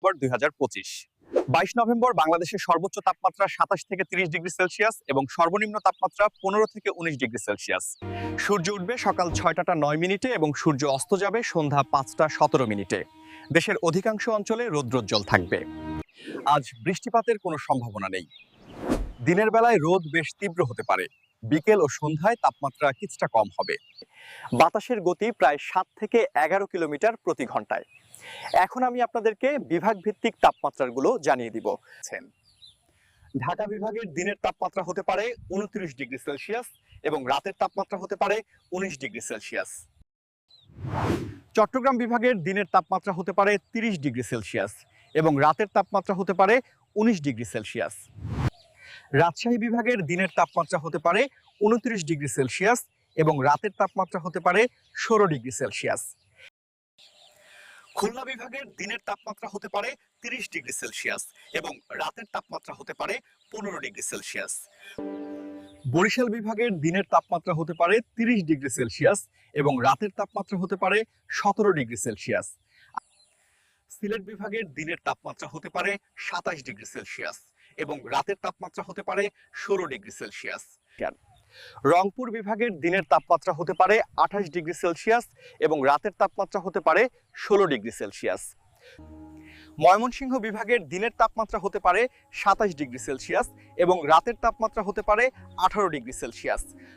2025 22 November বাংলাদেশের সর্বোচ্চ তাপমাত্রা 27 থেকে 30 ডিগ্রি সেলসিয়াস এবং সর্বনিম্ন তাপমাত্রা 15 থেকে 19 ডিগ্রি সেলসিয়াস। সূর্য উঠবে সকাল 6টা 9 মিনিটে এবং সূর্য অস্ত যাবে সন্ধ্যা 5টা 17 মিনিটে। দেশের অধিকাংশ অঞ্চলে রৌদ্রোজ্জ্বল থাকবে। আজ বৃষ্টিপাতের কোনো সম্ভাবনা নেই। দিনের বেলায় রোদ বেশ তীব্র হতে পারে, বিকেল ও সন্ধ্যায় তাপমাত্রা কিছুটা কম হবে। বাতাসের গতি প্রায় 7 থেকে 11 কিলোমিটার প্রতি ঘন্টায়। এখন আমি আপনাদেরকে বিভাগ ভিত্তিক তাপমাত্রাগুলো জানিয়ে দিব। ঢাকা বিভাগের দিনের তাপমাত্রা হতে পারে 29 ডিগ্রি সেলসিয়াস এবং রাতের তাপমাত্রা হতে পারে 19 ডিগ্রি সেলসিয়াস। চট্টগ্রাম বিভাগের দিনের তাপমাত্রা হতে পারে 30 ডিগ্রি সেলসিয়াস এবং রাতের তাপমাত্রা হতে পারে 19 ডিগ্রি সেলসিয়াস। রাজশাহী বিভাগের দিনের তাপমাত্রা হতে পারে 29 ডিগ্রি সেলসিয়াস এবং রাতের তাপমাত্রা হতে পারে 16 ডিগ্রি সেলসিয়াস। খুলনা বিভাগের দিনের তাপমাত্রা হতে পারে 30 ডিগ্রি সেলসিয়াস এবং রাতের তাপমাত্রা হতে পারে 15 ডিগ্রি সেলসিয়াস। বরিশাল বিভাগের দিনের তাপমাত্রা হতে পারে 30 ডিগ্রি সেলসিয়াস এবং রাতের তাপমাত্রা হতে পারে 17 ডিগ্রি সেলসিয়াস। সিলেট বিভাগের দিনের তাপমাত্রা হতে পারে 27 ডিগ্রি সেলসিয়াস এবং রাতের তাপমাত্রা হতে পারে 16 ডিগ্রি সেলসিয়াস। রংপুর বিভাগের দিনের তাপমাত্রা হতে পারে 28 ডিগ্রি সেলসিয়াস এবং রাতের তাপমাত্রা হতে পারে 16 ডিগ্রি সেলসিয়াস। ময়মনসিংহ বিভাগের দিনের তাপমাত্রা হতে পারে 27 ডিগ্রি সেলসিয়াস এবং রাতের তাপমাত্রা হতে পারে 18 ডিগ্রি সেলসিয়াস।